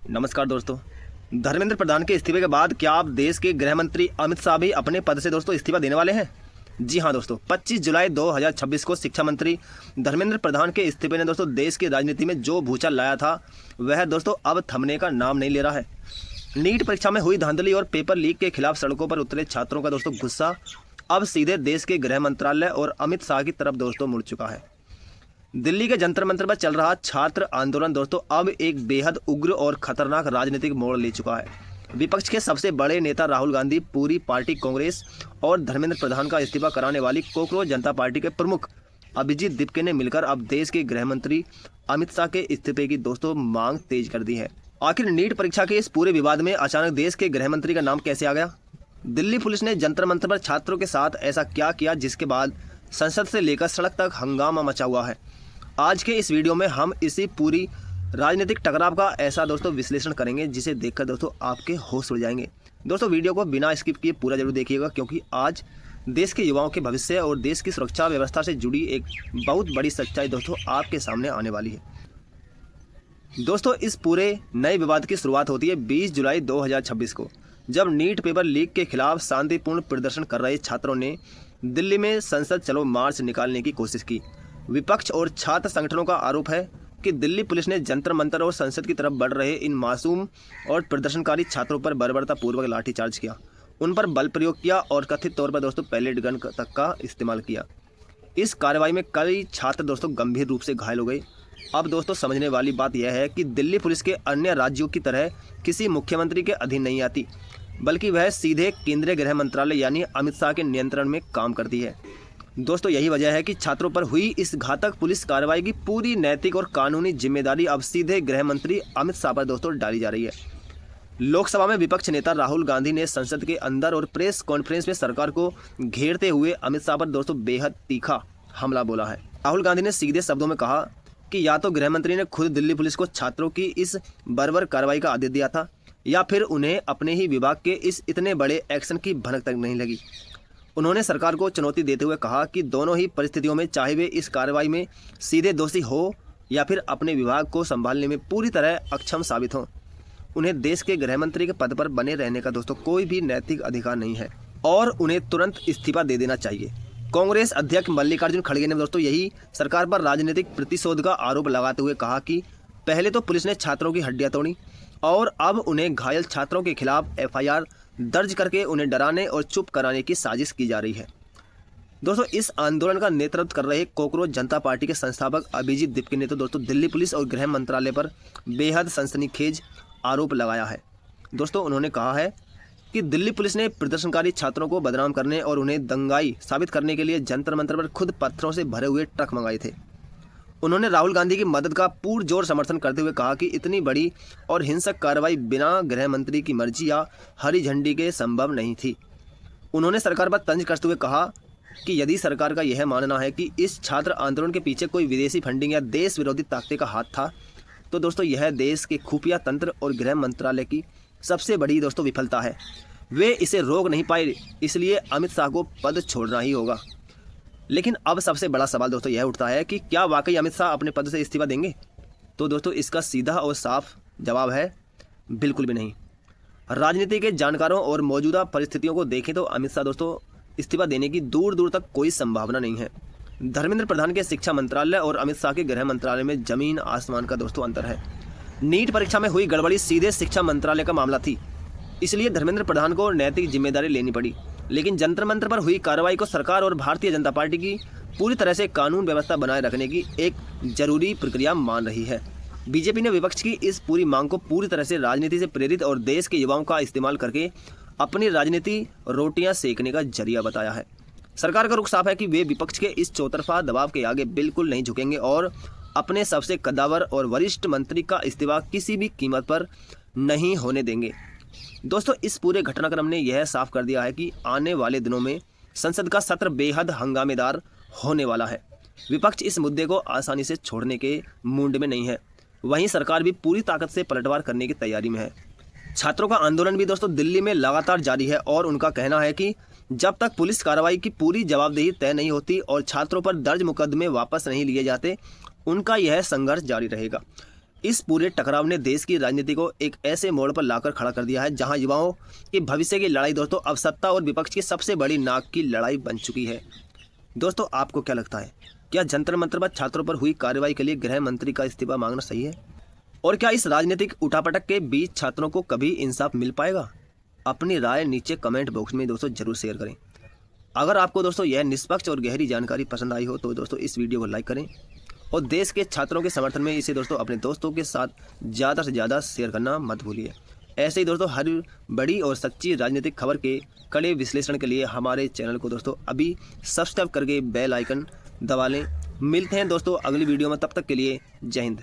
नमस्कार दोस्तों। धर्मेंद्र प्रधान के इस्तीफे के बाद क्या आप देश के गृह मंत्री अमित शाह भी अपने पद से दोस्तों इस्तीफा देने वाले हैं? जी हां दोस्तों, 25 जुलाई 2026 को शिक्षा मंत्री धर्मेंद्र प्रधान के इस्तीफे ने दोस्तों देश की राजनीति में जो भूचाल लाया था वह दोस्तों अब थमने का नाम नहीं ले रहा है। नीट परीक्षा में हुई धांधली और पेपर लीक के खिलाफ सड़कों पर उतरे छात्रों का दोस्तों गुस्सा अब सीधे देश के गृह मंत्रालय और अमित शाह की तरफ दोस्तों मुड़ चुका है। दिल्ली के जंतर मंतर पर चल रहा छात्र आंदोलन दोस्तों अब एक बेहद उग्र और खतरनाक राजनीतिक मोड़ ले चुका है। विपक्ष के सबसे बड़े नेता राहुल गांधी, पूरी पार्टी कांग्रेस और धर्मेंद्र प्रधान का इस्तीफा कराने वाली कोकरोच जनता पार्टी के प्रमुख अभिजीत दीपके ने मिलकर अब देश के गृह मंत्री अमित शाह के इस्तीफे की दोस्तों मांग तेज कर दी है। आखिर नीट परीक्षा के इस पूरे विवाद में अचानक देश के गृह मंत्री का नाम कैसे आ गया? दिल्ली पुलिस ने जंतर मंतर पर छात्रों के साथ ऐसा क्या किया जिसके बाद संसद से लेकर सड़क तक हंगामा मचा हुआ है? आज के इस वीडियो में हम इसी पूरी राजनीतिक टकराव का ऐसा दोस्तों विश्लेषण करेंगे जिसे देखकर दोस्तों आपके होश उड़ जाएंगे। दोस्तों वीडियो को बिना स्किप किए पूरा जरूर देखिएगा, क्योंकि आज देश के युवाओं के भविष्य और देश की सुरक्षा व्यवस्था से जुड़ी एक बहुत बड़ी सच्चाई दोस्तों आपके सामने आने वाली है। दोस्तों इस पूरे नए विवाद की शुरुआत होती है 20 जुलाई 2026 को, जब नीट पेपर लीक के खिलाफ शांतिपूर्ण प्रदर्शन कर रहे छात्रों ने दिल्ली में संसद चलो मार्च निकालने की कोशिश की। विपक्ष और छात्र संगठनों का आरोप है कि दिल्ली पुलिस ने जंतर मंतर और संसद की तरफ बढ़ रहे इन मासूम और प्रदर्शनकारी छात्रों पर बर्बरतापूर्वक लाठीचार्ज किया, उन पर बल प्रयोग किया और कथित तौर पर दोस्तों पैलेट गन तक का इस्तेमाल किया। इस कार्रवाई में कई छात्र दोस्तों गंभीर रूप से घायल हो गए। अब दोस्तों समझने वाली बात यह है कि दिल्ली पुलिस के अन्य राज्यों की तरह किसी मुख्यमंत्री के अधीन नहीं आती, बल्कि वह सीधे केंद्रीय गृह मंत्रालय यानी अमित शाह के नियंत्रण में काम करती है। दोस्तों यही वजह है कि छात्रों पर हुई इस घातक पुलिस कार्रवाई की पूरी नैतिक और कानूनी जिम्मेदारी अब सीधे गृह मंत्री अमित शाह पर दोस्तों डाली जा रही है। लोकसभा में विपक्ष नेता राहुल गांधी ने संसद के अंदर और प्रेस कॉन्फ्रेंस में सरकार को घेरते हुए अमित शाह पर दोस्तों बेहद तीखा हमला बोला है। राहुल गांधी ने सीधे शब्दों में कहा कि या तो गृह मंत्री ने खुद दिल्ली पुलिस को छात्रों की इस बर्बर कार्रवाई का आदेश दिया था, या फिर उन्हें अपने ही विभाग के इस इतने बड़े एक्शन की भनक तक नहीं लगी। उन्होंने सरकार को चुनौती देते हुए कहा कि दोनों ही परिस्थितियों में चाहे वे इस कार्रवाई में सीधे दोषी हो या फिर अपने विभाग को संभालने में पूरी तरह अक्षम साबित हों, उन्हें देश के गृह मंत्री के पद पर बने रहने का दोस्तों कोई भी नैतिक अधिकार नहीं है और उन्हें तुरंत इस्तीफा दे देना चाहिए। कांग्रेस अध्यक्ष मल्लिकार्जुन खड़गे ने दोस्तों यही सरकार पर राजनीतिक प्रतिशोध का आरोप लगाते हुए कहा कि पहले तो पुलिस ने छात्रों की हड्डियां तोड़ी और अब उन्हें घायल छात्रों के खिलाफ एफआईआर दर्ज करके उन्हें डराने और चुप कराने की साजिश की जा रही है। दोस्तों इस आंदोलन का नेतृत्व कर रहे कोकरोच जनता पार्टी के संस्थापक अभिजीत दीपके ने तो दोस्तों दिल्ली पुलिस और गृह मंत्रालय पर बेहद सनसनीखेज आरोप लगाया है। दोस्तों उन्होंने कहा है कि दिल्ली पुलिस ने प्रदर्शनकारी छात्रों को बदनाम करने और उन्हें दंगाई साबित करने के लिए जंतर मंतर पर खुद पत्थरों से भरे हुए ट्रक मंगाए थे। उन्होंने राहुल गांधी की मदद का पुरजोर समर्थन करते हुए कहा कि इतनी बड़ी और हिंसक कार्रवाई बिना गृह मंत्री की मर्जी या हरी झंडी के संभव नहीं थी। उन्होंने सरकार पर तंज कसते हुए कहा कि यदि सरकार का यह मानना है कि इस छात्र आंदोलन के पीछे कोई विदेशी फंडिंग या देश विरोधी ताकतें का हाथ था, तो दोस्तों यह देश के खुफिया तंत्र और गृह मंत्रालय की सबसे बड़ी दोस्तों विफलता है। वे इसे रोक नहीं पाए, इसलिए अमित शाह को पद छोड़ना ही होगा। लेकिन अब सबसे बड़ा सवाल दोस्तों यह उठता है कि क्या वाकई अमित शाह अपने पद से इस्तीफा देंगे? तो दोस्तों इसका सीधा और साफ जवाब है बिल्कुल भी नहीं। राजनीति के जानकारों और मौजूदा परिस्थितियों को देखें तो अमित शाह दोस्तों इस्तीफा देने की दूर दूर तक कोई संभावना नहीं है। धर्मेंद्र प्रधान के शिक्षा मंत्रालय और अमित शाह के गृह मंत्रालय में जमीन आसमान का दोस्तों अंतर है। नीट परीक्षा में हुई गड़बड़ी सीधे शिक्षा मंत्रालय का मामला थी, इसलिए धर्मेंद्र प्रधान को नैतिक जिम्मेदारी लेनी पड़ी। लेकिन जंतर मंतर पर हुई कार्रवाई को सरकार और भारतीय जनता पार्टी की पूरी तरह से कानून व्यवस्था बनाए रखने की एक जरूरी प्रक्रिया मान रही है। बीजेपी ने विपक्ष की इस पूरी मांग को पूरी तरह से राजनीति से प्रेरित और देश के युवाओं का इस्तेमाल करके अपनी राजनीति रोटियां सेकने का जरिया बताया है। सरकार का रुख साफ है कि वे विपक्ष के इस चौतरफा दबाव के आगे बिल्कुल नहीं झुकेंगे और अपने सबसे कद्दावर और वरिष्ठ मंत्री का इस्तीफा किसी भी कीमत पर नहीं होने देंगे। दोस्तों इस पूरे घटनाक्रम ने यह साफ कर दिया है कि आने वाले दिनों में संसद का सत्र बेहद हंगामेदार होने वाला है। विपक्ष इस मुद्दे को आसानी से छोड़ने के मूड में नहीं है, वहीं सरकार भी पूरी ताकत से पलटवार करने की तैयारी में है। छात्रों का आंदोलन भी दोस्तों दिल्ली में लगातार जारी है और उनका कहना है कि जब तक पुलिस कार्रवाई की पूरी जवाबदेही तय नहीं होती और छात्रों पर दर्ज मुकदमे वापस नहीं लिए जाते, उनका यह संघर्ष जारी रहेगा। इस पूरे टकराव ने देश की राजनीति को एक ऐसे मोड़ पर लाकर खड़ा कर दिया है जहां युवाओं के भविष्य की लड़ाई दोस्तों अब सत्ता और विपक्ष की सबसे बड़ी नाक की लड़ाई बन चुकी है। दोस्तों आपको क्या लगता है, क्या जंतर मंतर पर छात्रों पर हुई कार्रवाई के लिए गृह मंत्री का इस्तीफा मांगना सही है? और क्या इस राजनीतिक उठापटक के बीच छात्रों को कभी इंसाफ मिल पाएगा? अपनी राय नीचे कमेंट बॉक्स में दोस्तों जरूर शेयर करें। अगर आपको दोस्तों यह निष्पक्ष और गहरी जानकारी पसंद आई हो तो दोस्तों इस वीडियो को लाइक करें और देश के छात्रों के समर्थन में इसे दोस्तों अपने दोस्तों के साथ ज़्यादा से ज़्यादा शेयर करना मत भूलिए। ऐसे ही दोस्तों हर बड़ी और सच्ची राजनीतिक खबर के कड़े विश्लेषण के लिए हमारे चैनल को दोस्तों अभी सब्सक्राइब करके बेल आइकन दबा लें। मिलते हैं दोस्तों अगली वीडियो में, तब तक के लिए जय हिंद।